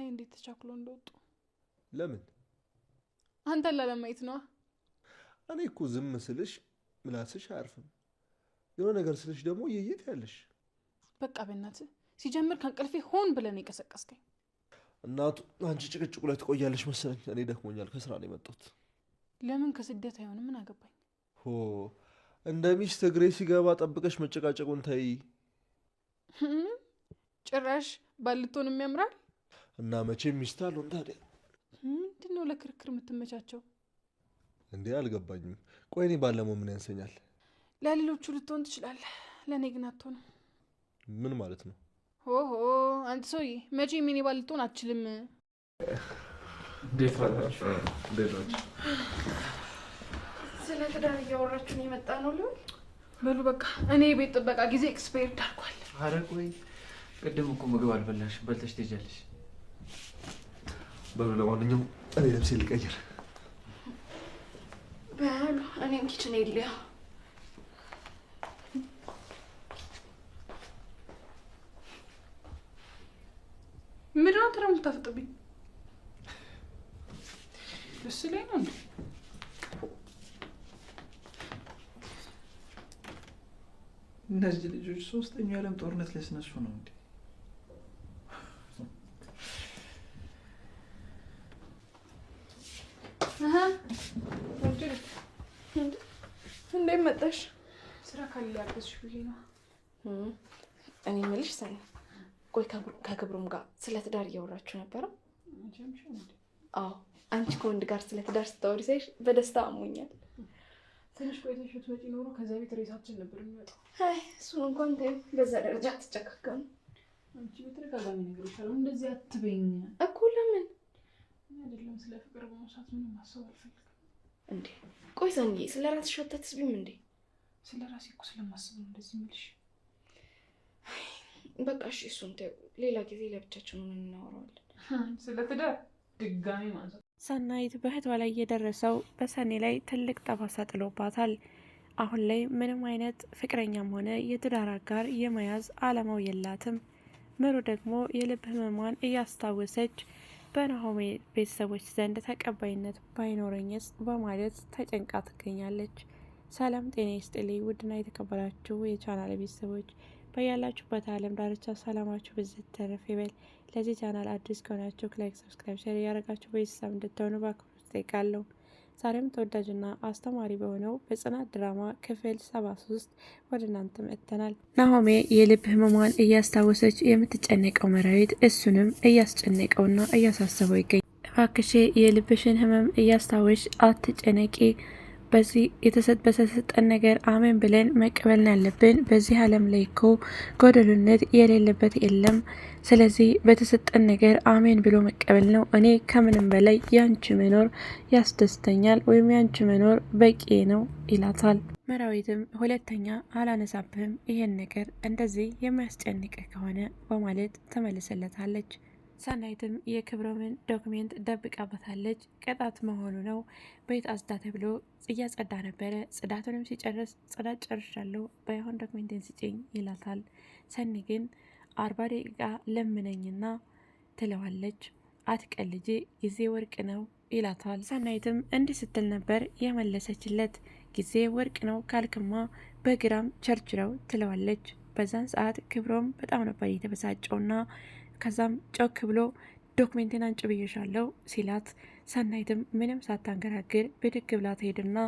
ሳይ እንዴት ተቻክሎ እንደወጡ። ለምን? አንተን ላለማየት ነው። እኔ እኮ ዝም ስልሽ ምላስሽ አያርፍም፣ የሆነ ነገር ስልሽ ደግሞ ይይት ያለሽ። በቃ በእናትህ ሲጀምር ከእንቅልፌ ሆን ብለን የቀሰቀስከኝ። እናቱ አንቺ ጭቅጭቁ ላይ ትቆያለሽ መሰለኝ። እኔ ደክሞኛል፣ ከስራ ነው የመጣሁት። ለምን ከስደት አይሆንም? ምን አገባኝ? ሆ እንደ ሚስት እግሬ ሲገባ ጠብቀሽ መጨቃጨቁን ተይ። ጭራሽ ባልቶንም ያምራል። እና መቼም ሚስት አሉን ታዲያ። ምንድነው ለክርክር የምትመቻቸው? እንዴ አልገባኝም። ቆይ እኔ ባለመው ምን ያንሰኛል? ለሌሎቹ ልትሆን ትችላለህ፣ ለእኔ ግን አትሆንም። ምን ማለት ነው? ሆሆ አንተ ሰውዬ መቼም የኔ ባል ልትሆን አትችልም። እንዴት ዋላችሁ? እንዴት ናችሁ? ስለ ትዳር እያወራችሁ ነው የመጣ ነው ልበል? በሉ በቃ እኔ የቤት ጥበቃ ጊዜ ኤክስፓየርድ አድርጓል። ኧረ ቆይ ቅድም እኮ ምግብ አልበላሽም፣ በልተሽ ትሄጃለሽ። በሉ ለማንኛውም እኔ ልብሴ ልቀይር። በሉ እኔም ኪችን የለያ። ምንድነው አንተ ደግሞ የምታፈጥብኝ? ደስ ላይ ነው እንዴ? እነዚህ ልጆች ሶስተኛው የዓለም ጦርነት ሊያስነሱ ነው እንዴ? እንዴት መጣሽ? ስራ ካለ ያገዝሽ ብዬ ነው። እኔ የምልሽ ሰኒ፣ ቆይ ከክብሩም ጋር ስለ ትዳር እያወራችሁ ነበረ? አዎ፣ አንቺ ከወንድ ጋር ስለ ትዳር ስታወሪ ሳይሽ በደስታ አሞኛል። ትንሽ ቆይተሽ ብትመጪ ኖሮ ከዛ ቤት ሬሳችን ነበር የሚመጣው። አይ እሱን እንኳን ተይው፣ በዛ ደረጃ አትጨካከኑ። አንቺ በተደጋጋሚ ነገር ይሻላል፣ እንደዚህ አትበይኝ እኮ። ለምን? አይደለም ስለ ፍቅር በመውሳት ምንም ማሰብ አልፈልግም። እንዴ ቆይ ሰኒዬ፣ ስለ ራስሽ አታስቢም እንዴ? ስለ ራሴ እኮ ስለማስብ ነው እንደዚህ የምልሽ። በቃ እሺ፣ እሱን ተይው፣ ሌላ ጊዜ ለብቻችን ሆነን እናወራዋለን። ስለ ትዳር ድጋሚ ማንሳት። ሰናይት በእህቷ ላይ የደረሰው በሰኒ ላይ ትልቅ ጠባሳ ጥሎባታል። አሁን ላይ ምንም አይነት ፍቅረኛም ሆነ የትዳር አጋር የመያዝ አላማው የላትም። ምሩ ደግሞ የልብ ህመሟን እያስታወሰች በናሆሜ ቤተሰቦች ዘንድ ተቀባይነት ባይኖረኝስ በማለት ተጨንቃ ትገኛለች። ሰላም ጤና ይስጥልኝ ውድና የተከበራችሁ የቻናል ቤተሰቦች በያላችሁበት ዓለም ዳርቻ ሰላማችሁ ብዝት ተረፍ ይበል። ለዚህ ቻናል አዲስ ከሆናችሁ ላይክ፣ ሰብስክራይብ፣ ሼር እያደረጋችሁ ቤተሰብ እንድትሆኑ በአክብሮት እጠይቃለሁ። ዛሬም ተወዳጅና አስተማሪ በሆነው በጽናት ድራማ ክፍል 73 ወደ እናንተ መጥተናል። ናሆሜ የልብ ህመሟን እያስታወሰች የምትጨነቀው መራዊት እሱንም እያስጨነቀውና እያሳሰበው ይገኛል። እባክሽ የልብሽን ህመም እያስታወሽ አትጨነቂ፣ በዚህ በተሰጠን ነገር አሜን ብለን መቀበልን ያለብን። በዚህ ዓለም ላይ እኮ ጎደሉነት የሌለበት የለም። ስለዚህ በተሰጠን ነገር አሜን ብሎ መቀበል ነው። እኔ ከምንም በላይ ያንቺ መኖር ያስደስተኛል፣ ወይም ያንቺ መኖር በቂ ነው ይላታል። መራዊትም ሁለተኛ አላነሳብህም ይሄን ነገር እንደዚህ የሚያስጨንቅህ ከሆነ በማለት ተመልሰለታለች። ሰናይትም የክብሮምን ዶክሜንት ደብቃበታለች። ቅጣት መሆኑ ነው። ቤት አጽዳ ተብሎ እያጸዳ ነበረ። ጽዳቱንም ሲጨርስ ጽዳት ጨርሻለሁ፣ ባይሆን ዶክሜንቴን ስጪኝ ይላታል። ሰኒ ግን 40 ደቂቃ ለምነኝና ትለዋለች። አትቀልጂ፣ ጊዜ ወርቅ ነው ይላታል። ሰናይትም እንዲህ ስትል ነበር የመለሰችለት። ጊዜ ወርቅ ነው ካልክማ በግራም ቸርችረው ትለዋለች። በዛን ሰዓት ክብሮም በጣም ነበር የተበሳጨውና ከዛም ጮክ ብሎ ዶክሜንቴን አንጭ ብዬሻለሁ ሲላት፣ ሰናይትም ምንም ሳታንገራግር ብድግ ብላ ትሄድና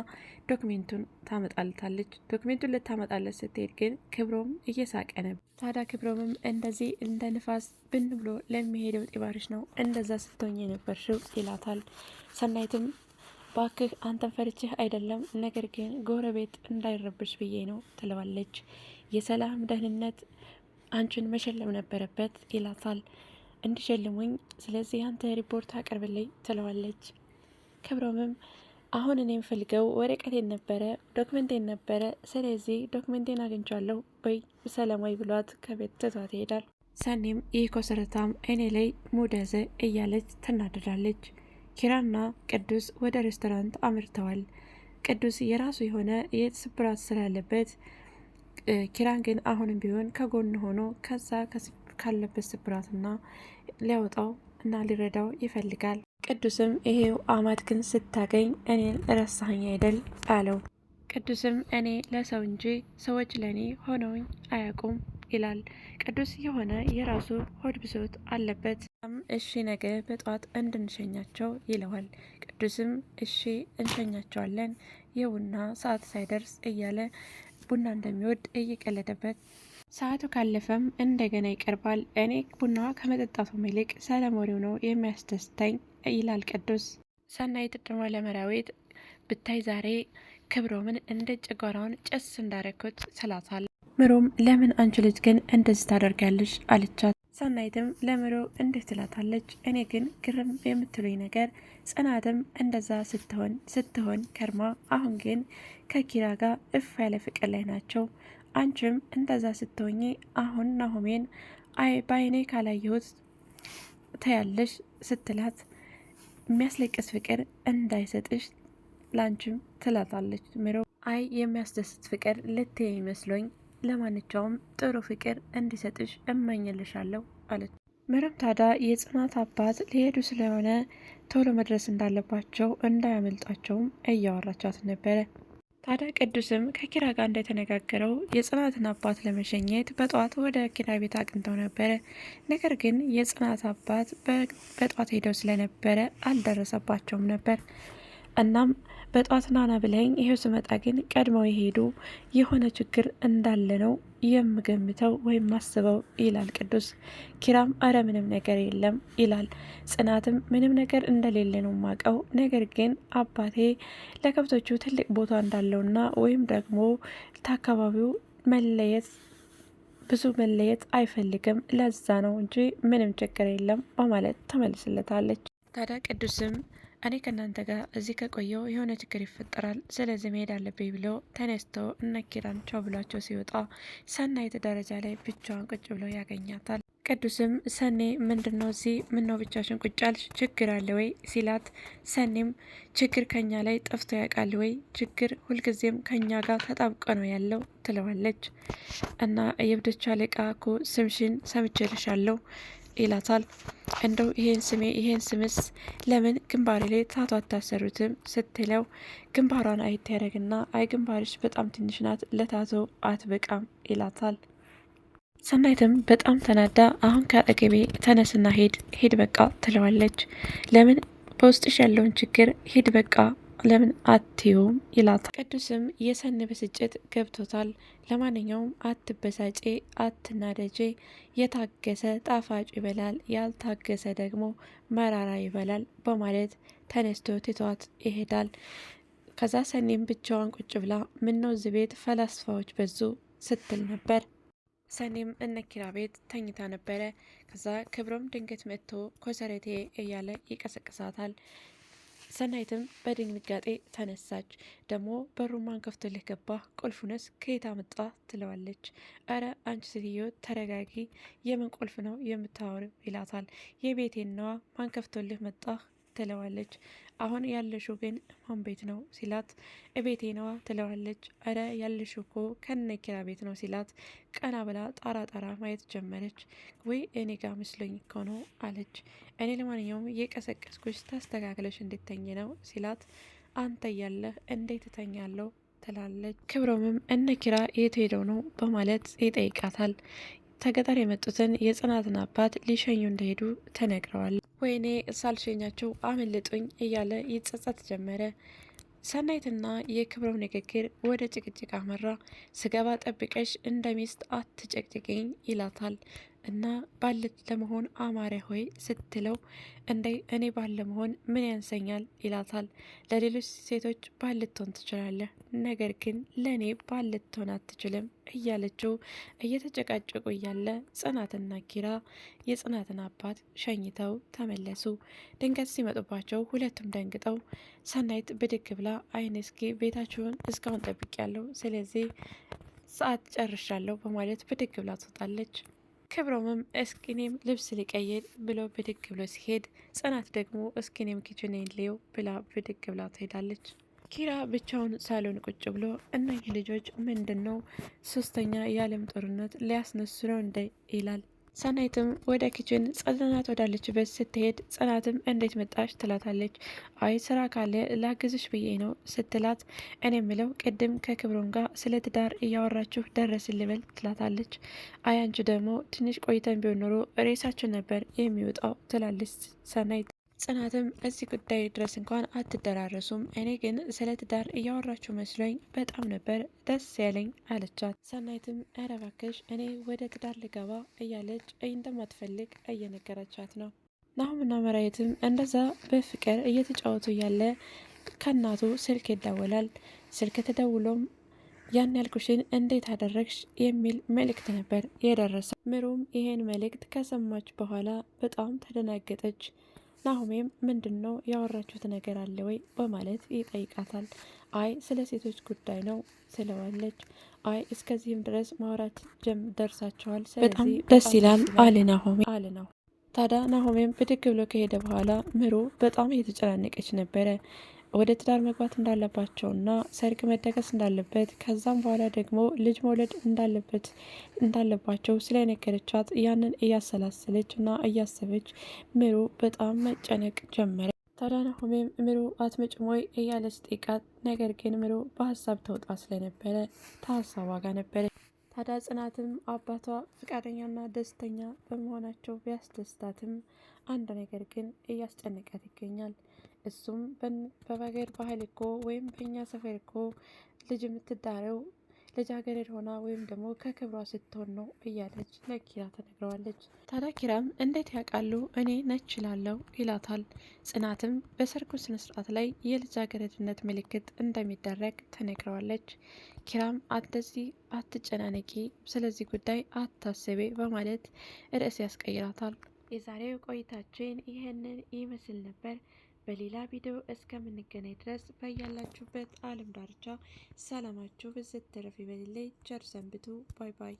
ዶክሜንቱን ታመጣለታለች። ዶክሜንቱን ልታመጣለት ስትሄድ ግን ክብሮም እየሳቀ ነበር። ታዲያ ክብሮምም እንደዚህ እንደ ንፋስ ብን ብሎ ለሚሄደው ጢባርሽ ነው እንደዛ ስትሆኝ የነበርሽው ይላታል። ሰናይትም ባክህ አንተን ፈርችህ አይደለም፣ ነገር ግን ጎረቤት እንዳይረብሽ ብዬ ነው ትለዋለች። የሰላም ደህንነት አንቺን መሸለም ነበረበት ይላታል። እንዲሸልሙኝ ስለዚህ አንተ ሪፖርት አቅርብልኝ ትለዋለች። ክብሮምም አሁን እኔ የምፈልገው ወረቀቴን ነበረ፣ ዶክመንቴን ነበረ፣ ስለዚህ ዶክመንቴን አግኝቻለሁ በይ ሰላማዊ ብሏት ከቤት ትቷት ይሄዳል። ሰኒም ይህ ኮሰረታም እኔ ላይ ሙደዘ እያለች ትናደዳለች። ኪራና ቅዱስ ወደ ሬስቶራንት አምርተዋል። ቅዱስ የራሱ የሆነ የስብራት ስላለበት ኪራን ግን አሁንም ቢሆን ከጎን ሆኖ ከዛ ካለበት ስብራትና ሊያወጣው እና ሊረዳው ይፈልጋል። ቅዱስም ይሄው አማት ግን ስታገኝ እኔን ረሳኸኝ አይደል አለው። ቅዱስም እኔ ለሰው እንጂ ሰዎች ለእኔ ሆነውኝ አያውቁም ይላል። ቅዱስ የሆነ የራሱ ሆድ ብሶት አለበት። እሺ ነገ በጠዋት እንድንሸኛቸው ይለዋል። ቅዱስም እሺ እንሸኛቸዋለን የቡና ሰዓት ሳይደርስ እያለ ቡና እንደሚወድ እየቀለደበት ሰዓቱ ካለፈም እንደገና ይቀርባል። እኔ ቡና ከመጠጣቱም ይልቅ ሰለሞሪው ነው የሚያስደስተኝ ይላል ቅዱስ። ሰናይት ደግሞ ለመራዊት ብታይ ዛሬ ክብሮምን እንደ ጨጓራውን ጭስ እንዳረኩት ስላታል። ምሮም ለምን አንቺ ልጅ ግን እንደዚህ ታደርጋለች አለቻት። ሰናይትም ለምሮ እንዴት ትላታለች? እኔ ግን ግርም የምትሉኝ ነገር ጽናትም እንደዛ ስትሆን ከርማ አሁን ግን ከኪራ ጋር እፍ ያለ ፍቅር ላይ ናቸው። አንቺም እንደዛ ስትሆኚ አሁን ናሆሜን በአይኔ ካላየሁት ተያለሽ ስትላት የሚያስለቅስ ፍቅር እንዳይሰጥሽ ላንቺም ትላታለች። ምሮ አይ የሚያስደስት ፍቅር ልትይ ይመስሎኝ ለማንኛውም ጥሩ ፍቅር እንዲሰጥሽ እመኝልሻለሁ አለች። ምሮም ታዲያ የጽናት አባት ሊሄዱ ስለሆነ ቶሎ መድረስ እንዳለባቸው እንዳያመልጣቸውም እያወራቻት ነበረ። ታዲያ ቅዱስም ከኪራ ጋር እንደተነጋገረው የጽናትን አባት ለመሸኘት በጠዋት ወደ ኪራ ቤት አቅንተው ነበረ። ነገር ግን የጽናት አባት በጠዋት ሄደው ስለነበረ አልደረሰባቸውም ነበር። እናም በጠዋት ናና ብለኝ ይሄው ስመጣ ግን ቀድመው የሄዱ የሆነ ችግር እንዳለ ነው የምገምተው ወይም ማስበው ይላል ቅዱስ። ኪራም አረ ምንም ነገር የለም ይላል። ጽናትም ምንም ነገር እንደሌለ ነው ማቀው፣ ነገር ግን አባቴ ለከብቶቹ ትልቅ ቦታ እንዳለውና ወይም ደግሞ ከአካባቢው ብዙ መለየት አይፈልግም፣ ለዛ ነው እንጂ ምንም ችግር የለም በማለት ተመልስለታለች። ታዲያ ቅዱስም እኔ ከእናንተ ጋር እዚህ ከቆየው የሆነ ችግር ይፈጠራል፣ ስለዚህ መሄድ አለብኝ ብሎ ተነስቶ እነ ኪራን ቻው ብሏቸው ሲወጣ ሰናይት ደረጃ ላይ ብቻዋን ቁጭ ብሎ ያገኛታል። ቅዱስም ሰኔ ምንድነው እዚህ ምነው ብቻሽን ቁጭ አልሽ? ችግር አለ ወይ ሲላት፣ ሰኔም ችግር ከኛ ላይ ጠፍቶ ያውቃል ወይ? ችግር ሁልጊዜም ከኛ ጋር ተጣብቆ ነው ያለው ትለዋለች። እና የብዶች አለቃ እኮ ስምሽን ሰምቼልሻለሁ ይላታል። እንደው ይሄን ስምስ ለምን ግንባሬ ላይ ታቶ አታሰሩትም ስትለው ግንባሯን አይት ያደረግና አይ ግንባርሽ በጣም ትንሽ ናት ለታቶ አትበቃም ይላታል። ሰናይትም በጣም ተናዳ አሁን ከአጠገቤ ተነስና ሂድ በቃ ትለዋለች። ለምን በውስጥሽ ያለውን ችግር ሂድ በቃ ለምን አትዩም ይላታል። ቅዱስም የሰን ብስጭት ገብቶታል። ለማንኛውም አትበሳጬ፣ አትናደጄ፣ የታገሰ ጣፋጭ ይበላል፣ ያልታገሰ ደግሞ መራራ ይበላል በማለት ተነስቶ ትቷት ይሄዳል። ከዛ ሰኔም ብቻዋን ቁጭ ብላ ምነው እዚህ ቤት ፈላስፋዎች በዙ ስትል ነበር። ሰኔም እነ ኪራ ቤት ተኝታ ነበረ። ከዛ ክብሮም ድንገት መጥቶ ኮሰረቴ እያለ ይቀሰቅሳታል። ሰናይትም በድንጋጤ ተነሳች። ደግሞ በሩማን ከፍቶልህ ገባ? ቁልፉንስ ከየት አመጣ? ትለዋለች። አረ አንቺ ሴትዮ ተረጋጊ፣ የምን ቁልፍ ነው የምታወሪው? ይላታል። የቤቴን ነዋ፣ ማን ከፍቶልህ መጣ? ትለዋለች። አሁን ያለሽው ግን ማን ቤት ነው ሲላት፣ እቤቴ ነዋ ትለዋለች። አረ ያለሽው እኮ ከነኪራ ቤት ነው ሲላት፣ ቀና ብላ ጣራ ማየት ጀመረች። ወይ እኔ ጋር መስሎኝ እኮ ነው አለች። እኔ ለማንኛውም የቀሰቀስኩሽ ታስተካክለሽ እንድተኝ ነው ሲላት፣ አንተ እያለህ እንዴት እተኛለሁ ትላለች። ክብሮምም እነ ኪራ የት ሄደው ነው በማለት ይጠይቃታል። ከገጠር የመጡትን የጽናትን አባት ሊሸኙ እንደሄዱ ተነግረዋል። ወይኔ ሳልሸኛቸው አመለጡኝ እያለ ይጸጸት ጀመረ። ሰናይትና የክብሮም ንግግር ወደ ጭቅጭቅ አመራ። ስገባ ጠብቀሽ እንደ ሚስት አትጨቅጭቅኝ ይላታል። እና ባል ለመሆን አማረ ሆይ ስትለው፣ እንደ እኔ ባል ለመሆን ምን ያንሰኛል ይላታል። ለሌሎች ሴቶች ባል ልትሆን ትችላለህ፣ ነገር ግን ለእኔ ባል ልትሆን አትችልም እያለችው እየተጨቃጨቁ እያለ ጽናትና ኪራ የጽናትን አባት ሸኝተው ተመለሱ። ድንገት ሲመጡባቸው ሁለቱም ደንግጠው፣ ሰናይት ብድግ ብላ አይን እስኪ ቤታችሁን እስካሁን ጠብቂያለሁ፣ ስለዚህ ሰዓት ጨርሻለሁ በማለት ብድግ ብላ ትወጣለች። ክብሮምም እስኪኔም ልብስ ሊቀይር ብሎ ብድግ ብሎ ሲሄድ፣ ጽናት ደግሞ እስኪኔም ኪችን ልየው ብላ ብድግ ብላ ትሄዳለች። ኪራ ብቻውን ሳሎን ቁጭ ብሎ እነዚህ ልጆች ምንድን ነው ሶስተኛ የዓለም ጦርነት ሊያስነሱ ነው እንደ ይላል። ሰናይትም ወደ ኪችን ጽናት ወዳለችበት ስትሄድ ጽናትም እንዴት መጣሽ ትላታለች። አይ ስራ ካለ ላግዝሽ ብዬ ነው ስትላት፣ እኔ የምለው ቅድም ከክብሮም ጋር ስለ ትዳር እያወራችሁ ደረስን ልበል ትላታለች። አይ አንቺ ደግሞ ትንሽ ቆይተን ቢሆን ኖሮ ሬሳችን ነበር የሚወጣው ትላለች ሰናይት። ጽናትም እዚህ ጉዳይ ድረስ እንኳን አትደራረሱም፣ እኔ ግን ስለ ትዳር እያወራችሁ መስሎኝ በጣም ነበር ደስ ያለኝ አለቻት። ሰናይትም ኧረ እባክሽ እኔ ወደ ትዳር ልገባ እያለች እንደማትፈልግ እየነገረቻት ነው። ናሁምና መራየትም እንደዛ በፍቅር እየተጫወቱ እያለ ከእናቱ ስልክ ይደወላል። ስልክ ተደውሎም ያን ያልኩሽን እንዴት አደረግሽ የሚል መልእክት ነበር የደረሰው። ምሩም ይሄን መልእክት ከሰማች በኋላ በጣም ተደናገጠች። ናሆሜም ምንድን ነው ያወራችሁት ነገር አለ ወይ በማለት ይጠይቃታል። አይ ስለ ሴቶች ጉዳይ ነው ትለዋለች። አይ እስከዚህም ድረስ ማውራት ደርሳችኋል፣ በጣም ደስ ይላል አለ ናሆሜ። ታዲያ ናሆሜም ብድግ ብሎ ከሄደ በኋላ ምሩ በጣም እየተጨናነቀች ነበረ። ወደ ትዳር መግባት እንዳለባቸውና ሰርግ መደገስ እንዳለበት ከዛም በኋላ ደግሞ ልጅ መውለድ እንዳለባቸው ስለነገረቻት ያንን እያሰላሰለች እና እያሰበች ምሩ በጣም መጨነቅ ጀመረ። ታዲያ ናሆሜም ምሩ አትመጭም ወይ እያለች ጠይቃት፣ ነገር ግን ምሩ በሀሳብ ተውጣ ስለነበረ ከሀሳቧ ጋር ነበረ። ታዲያ ጽናትም አባቷ ፈቃደኛና ደስተኛ በመሆናቸው ቢያስደስታትም አንድ ነገር ግን እያስጨነቃት ይገኛል። እሱም በሀገር ባህል እኮ ወይም በእኛ ሰፈር እኮ ልጅ የምትዳረው ልጃገረድ ሆና ወይም ደግሞ ከክብሯ ስትሆን ነው እያለች ለኪራ ተነግረዋለች። ታዲያ ኪራም እንዴት ያውቃሉ እኔ ነች እላለሁ ይላታል። ጽናትም በሰርጉ ስነስርዓት ላይ የልጃገረድነት ምልክት እንደሚደረግ ተነግረዋለች። ኪራም እንደዚህ አትጨናነቂ፣ ስለዚህ ጉዳይ አታስቤ በማለት ርዕስ ያስቀይራታል። የዛሬው ቆይታችን ይህንን ይመስል ነበር። በሌላ ቪዲዮ እስከምንገናኝ ድረስ በያላችሁበት ዓለም ዳርቻ ሰላማችሁ ብዝት ትረፍ ይበልልኝ። ቸር ሰንብቱ። ባይ ባይ።